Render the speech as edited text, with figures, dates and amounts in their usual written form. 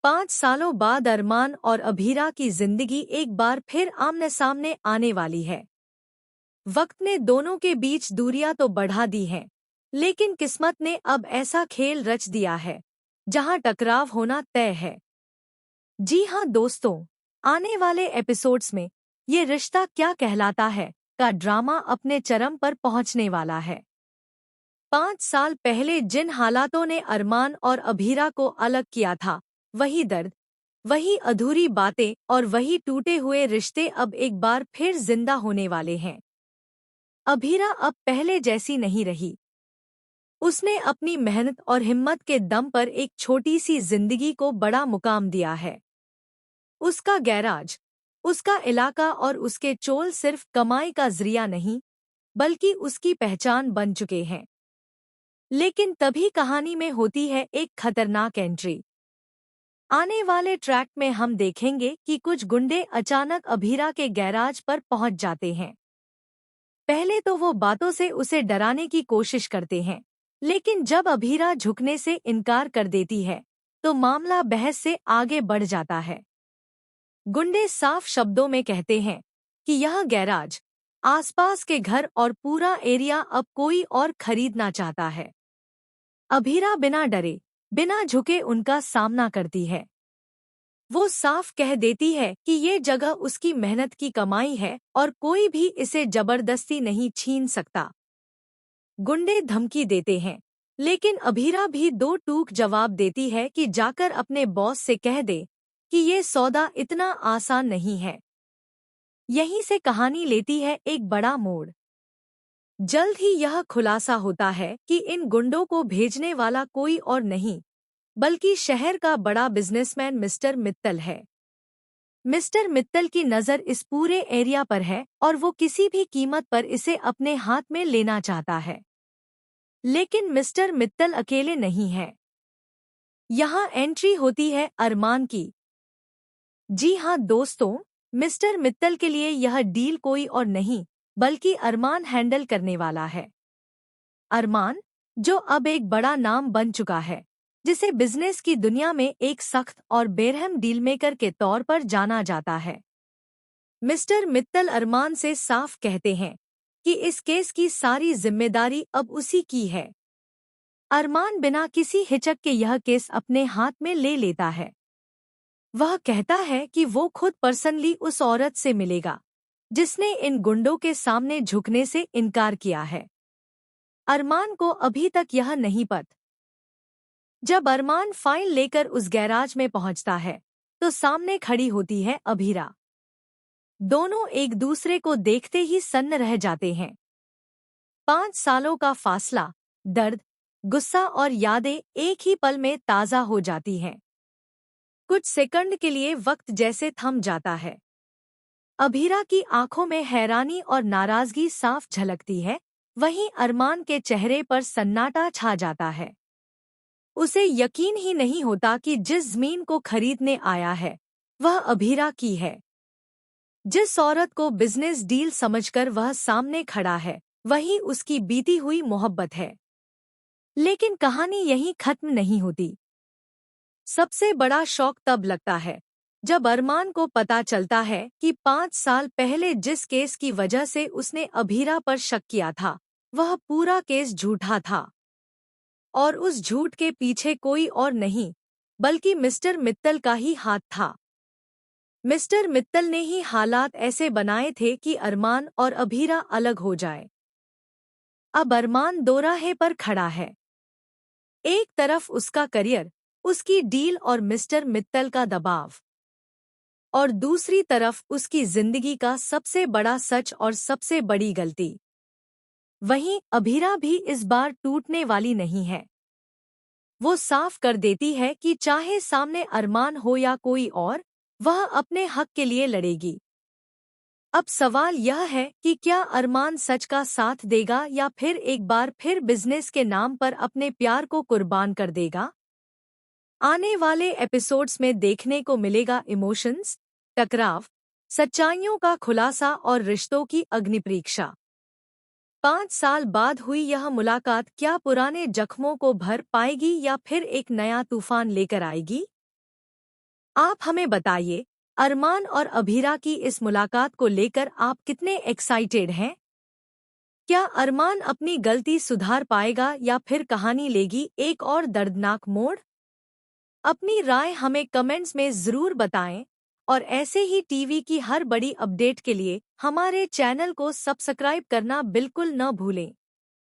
5 सालों बाद अरमान और अभीरा की जिंदगी एक बार फिर आमने सामने आने वाली है। वक्त ने दोनों के बीच दूरियां तो बढ़ा दी हैं, लेकिन किस्मत ने अब ऐसा खेल रच दिया है जहां टकराव होना तय है। जी हाँ दोस्तों, आने वाले एपिसोड्स में ये रिश्ता क्या कहलाता है का ड्रामा अपने चरम पर पहुंचने वाला है। 5 साल पहले जिन हालातों ने अरमान और अभीरा को अलग किया था, वही दर्द, वही अधूरी बातें और वही टूटे हुए रिश्ते अब एक बार फिर जिंदा होने वाले हैं। अभीरा अब पहले जैसी नहीं रही। उसने अपनी मेहनत और हिम्मत के दम पर एक छोटी सी जिंदगी को बड़ा मुकाम दिया है। उसका गैराज, उसका इलाका और उसके चोल सिर्फ कमाई का जरिया नहीं, बल्कि उसकी पहचान बन चुके हैं। लेकिन तभी कहानी में होती है एक खतरनाक एंट्री। आने वाले ट्रैक में हम देखेंगे कि कुछ गुंडे अचानक अभीरा के गैराज पर पहुंच जाते हैं। पहले तो वो बातों से उसे डराने की कोशिश करते हैं, लेकिन जब अभीरा झुकने से इनकार कर देती है, तो मामला बहस से आगे बढ़ जाता है। गुंडे साफ शब्दों में कहते हैं कि यह गैराज, आसपास के घर और पूरा एरिया अब कोई और खरीदना चाहता है। अभीरा बिना डरे, बिना झुके उनका सामना करती है। वो साफ कह देती है कि ये जगह उसकी मेहनत की कमाई है और कोई भी इसे जबरदस्ती नहीं छीन सकता। गुंडे धमकी देते हैं, लेकिन अभीरा भी दो टूक जवाब देती है कि जाकर अपने बॉस से कह दे कि ये सौदा इतना आसान नहीं है। यहीं से कहानी लेती है एक बड़ा मोड़। जल्द ही यह खुलासा होता है कि इन गुंडों को भेजने वाला कोई और नहीं, बल्कि शहर का बड़ा बिजनेसमैन मिस्टर मित्तल है। मिस्टर मित्तल की नज़र इस पूरे एरिया पर है और वो किसी भी कीमत पर इसे अपने हाथ में लेना चाहता है। लेकिन मिस्टर मित्तल अकेले नहीं है। यहाँ एंट्री होती है अरमान की। जी हाँ दोस्तों, मिस्टर मित्तल के लिए यह डील कोई और नहीं, बल्कि अरमान हैंडल करने वाला है। अरमान, जो अब एक बड़ा नाम बन चुका है, जिसे बिजनेस की दुनिया में एक सख्त और बेरहम डील मेकर के तौर पर जाना जाता है। मिस्टर मित्तल अरमान से साफ कहते हैं कि इस केस की सारी जिम्मेदारी अब उसी की है। अरमान बिना किसी हिचक के यह केस अपने हाथ में ले लेता है। वह कहता है कि वो खुद पर्सनली उस औरत से मिलेगा जिसने इन गुंडों के सामने झुकने से इनकार किया है। अरमान को अभी तक यह नहीं पता। जब अरमान फाइल लेकर उस गैराज में पहुंचता है, तो सामने खड़ी होती है अभीरा। दोनों एक दूसरे को देखते ही सन्न रह जाते हैं। 5 सालों का फासला, दर्द, गुस्सा और यादें एक ही पल में ताज़ा हो जाती हैं। कुछ सेकंड के लिए वक्त जैसे थम जाता है। अभीरा की आंखों में हैरानी और नाराजगी साफ झलकती है, वहीं अरमान के चेहरे पर सन्नाटा छा जाता है। उसे यकीन ही नहीं होता कि जिस जमीन को खरीदने आया है, वह अभीरा की है। जिस औरत को बिजनेस डील समझकर वह सामने खड़ा है, वही उसकी बीती हुई मोहब्बत है। लेकिन कहानी यहीं खत्म नहीं होती। सबसे बड़ा शौक तब लगता है जब अरमान को पता चलता है कि 5 साल पहले जिस केस की वजह से उसने अभीरा पर शक किया था, वह पूरा केस झूठा था। और उस झूठ के पीछे कोई और नहीं, बल्कि मिस्टर मित्तल का ही हाथ था। मिस्टर मित्तल ने ही हालात ऐसे बनाए थे कि अरमान और अभीरा अलग हो जाए। अब अरमान दोराहे पर खड़ा है। एक तरफ उसका करियर, उसकी डील और मिस्टर मित्तल का दबाव, और दूसरी तरफ उसकी जिंदगी का सबसे बड़ा सच और सबसे बड़ी गलती। वहीं अभीरा भी इस बार टूटने वाली नहीं है। वो साफ कर देती है कि चाहे सामने अरमान हो या कोई और, वह अपने हक के लिए लड़ेगी। अब सवाल यह है कि क्या अरमान सच का साथ देगा या फिर एक बार फिर बिजनेस के नाम पर अपने प्यार को कुर्बान कर देगा। आने वाले एपिसोड्स में देखने को मिलेगा इमोशंस, टकराव, सच्चाइयों का खुलासा और रिश्तों की अग्निपरीक्षा। 5 साल बाद हुई यह मुलाकात क्या पुराने जख्मों को भर पाएगी या फिर एक नया तूफान लेकर आएगी? आप हमें बताइए, अरमान और अभीरा की इस मुलाकात को लेकर आप कितने एक्साइटेड हैं? क्या अरमान अपनी गलती सुधार पाएगा या फिर कहानी लेगी एक और दर्दनाक मोड़? अपनी राय हमें कमेंट्स में ज़रूर बताएं और ऐसे ही टीवी की हर बड़ी अपडेट के लिए हमारे चैनल को सब्सक्राइब करना बिल्कुल न भूलें।